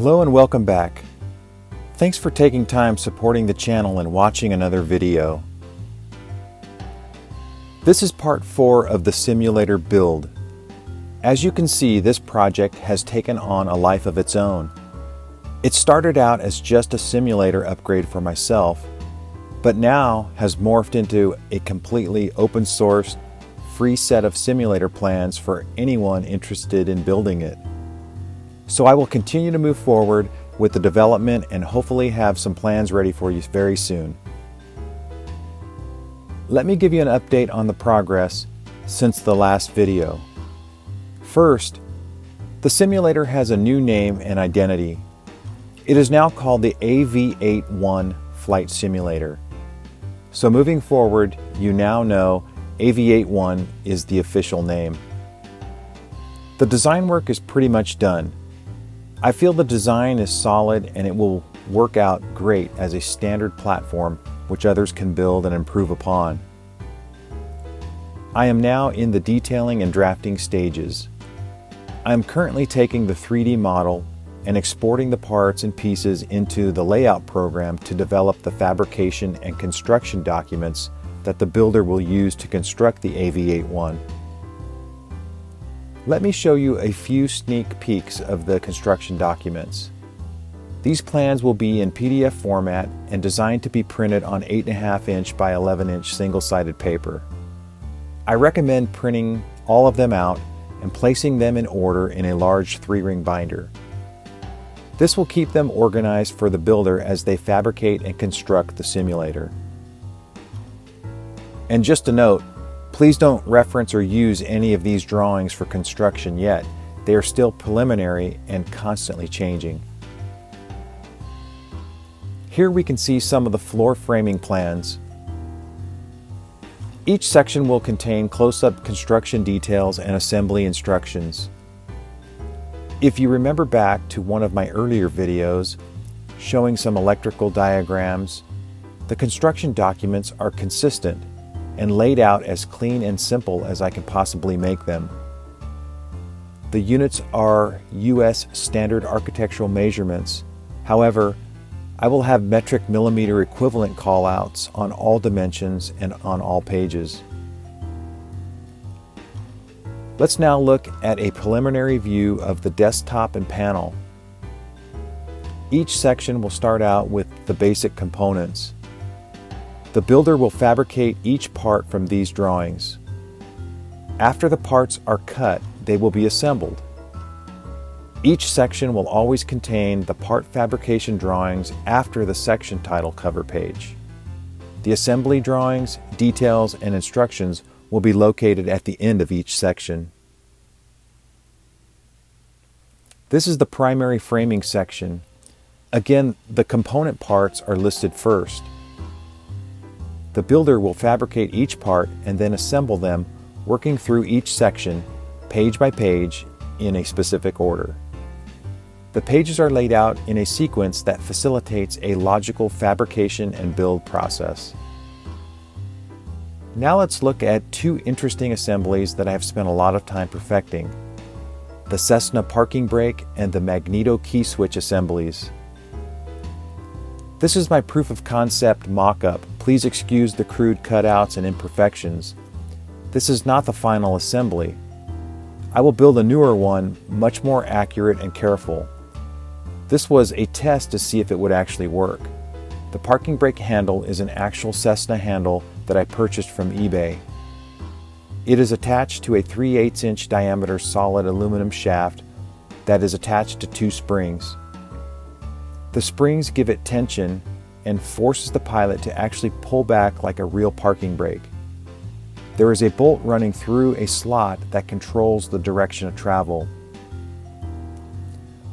Hello and welcome back. Thanks for taking time supporting the channel and watching another video. This is part 4 of the simulator build. As you can see, this project has taken on a life of its own. It started out as just a simulator upgrade for myself, but now has morphed into a completely open source, free set of simulator plans for anyone interested in building it. So I will continue to move forward with the development and hopefully have some plans ready for you very soon. Let me give you an update on the progress since the last video. First, the simulator has a new name and identity. It is now called the AV8-1 Flight Simulator. So moving forward, you now know AV8-1 is the official name. The design work is pretty much done. I feel the design is solid and it will work out great as a standard platform which others can build and improve upon. I am now in the detailing and drafting stages. I am currently taking the 3D model and exporting the parts and pieces into the layout program to develop the fabrication and construction documents that the builder will use to construct the AV8-1. Let me show you a few sneak peeks of the construction documents. These plans will be in PDF format and designed to be printed on 8.5 inch by 11 inch single-sided paper. I recommend printing all of them out and placing them in order in a large 3-ring binder. This will keep them organized for the builder as they fabricate and construct the simulator. And just a note, please don't reference or use any of these drawings for construction yet. They are still preliminary and constantly changing. Here we can see some of the floor framing plans. Each section will contain close-up construction details and assembly instructions. If you remember back to one of my earlier videos showing some electrical diagrams, the construction documents are consistent and laid out as clean and simple as I can possibly make them. The units are US standard architectural measurements. However, I will have metric millimeter equivalent callouts on all dimensions and on all pages. Let's now look at a preliminary view of the desktop and panel. Each section will start out with the basic components. The builder will fabricate each part from these drawings. After the parts are cut, they will be assembled. Each section will always contain the part fabrication drawings after the section title cover page. The assembly drawings, details, and instructions will be located at the end of each section. This is the primary framing section. Again, the component parts are listed first. The builder will fabricate each part and then assemble them, working through each section, page by page, in a specific order. The pages are laid out in a sequence that facilitates a logical fabrication and build process. Now let's look at two interesting assemblies that I have spent a lot of time perfecting: the Cessna parking brake and the Magneto key switch assemblies. This is my proof of concept mock-up. Please excuse the crude cutouts and imperfections. This is not the final assembly. I will build a newer one, much more accurate and careful. This was a test to see if it would actually work. The parking brake handle is an actual Cessna handle that I purchased from eBay. It is attached to a 3/8 inch diameter solid aluminum shaft that is attached to 2 springs. The springs give it tension and forces the pilot to actually pull back like a real parking brake. There is a bolt running through a slot that controls the direction of travel.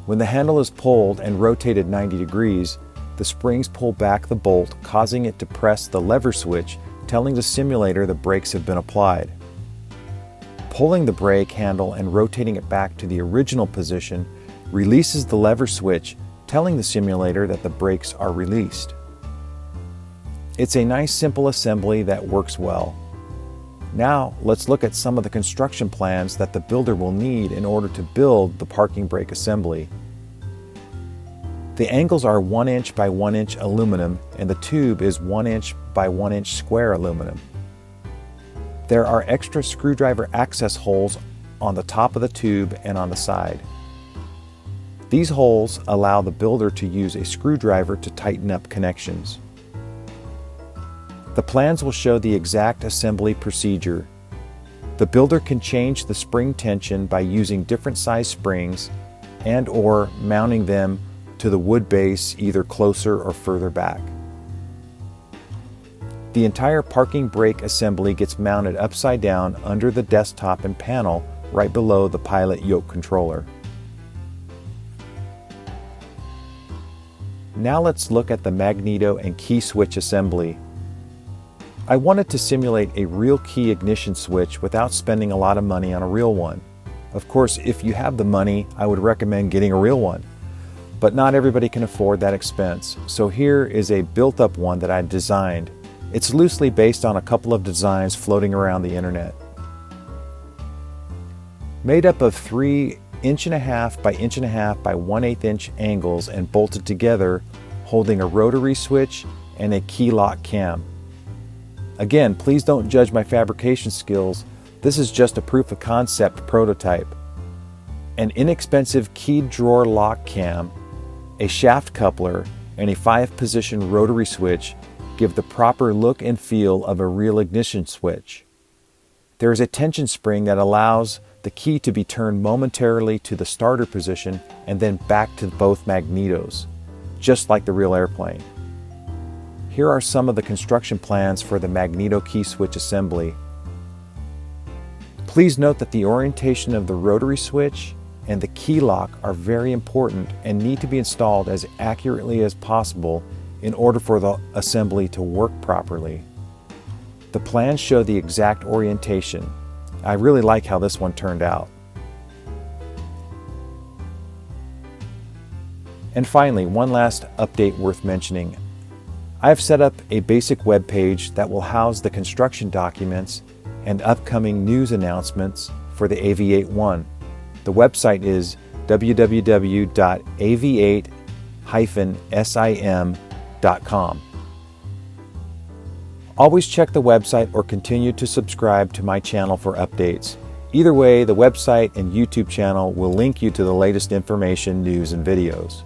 When the handle is pulled and rotated 90 degrees, the springs pull back the bolt, causing it to press the lever switch, telling the simulator the brakes have been applied. Pulling the brake handle and rotating it back to the original position releases the lever switch, telling the simulator that the brakes are released. It's a nice simple assembly that works well. Now let's look at some of the construction plans that the builder will need in order to build the parking brake assembly. The angles are 1 inch by 1 inch aluminum, and the tube is 1 inch by 1 inch square aluminum. There are extra screwdriver access holes on the top of the tube and on the side. These holes allow the builder to use a screwdriver to tighten up connections. The plans will show the exact assembly procedure. The builder can change the spring tension by using different size springs and/or mounting them to the wood base either closer or further back. The entire parking brake assembly gets mounted upside down under the desktop and panel right below the pilot yoke controller. Now let's look at the Magneto and key switch assembly. I wanted to simulate a real key ignition switch without spending a lot of money on a real one. Of course, if you have the money, I would recommend getting a real one. But not everybody can afford that expense, so here is a built-up one that I designed. It's loosely based on a couple of designs floating around the internet. Made up of 3 1.5 by 1.5 by 1/8 inch angles and bolted together, holding a rotary switch and a key lock cam. Again, please don't judge my fabrication skills. This is just a proof of concept prototype. An inexpensive keyed drawer lock cam, a shaft coupler, and a 5-position rotary switch give the proper look and feel of a real ignition switch. There is a tension spring that allows the key to be turned momentarily to the starter position and then back to both magnetos, just like the real airplane. Here are some of the construction plans for the Magneto key switch assembly. Please note that the orientation of the rotary switch and the key lock are very important and need to be installed as accurately as possible in order for the assembly to work properly. The plans show the exact orientation. I really like how this one turned out. And finally, one last update worth mentioning. I have set up a basic web page that will house the construction documents and upcoming news announcements for the AV8-1. The website is www.av8-sim.com. Always check the website or continue to subscribe to my channel for updates. Either way, the website and YouTube channel will link you to the latest information, news, and videos.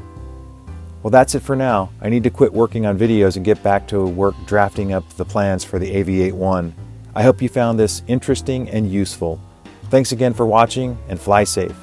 Well, that's it for now. I need to quit working on videos and get back to work drafting up the plans for the AV8-1. I hope you found this interesting and useful. Thanks again for watching, and fly safe.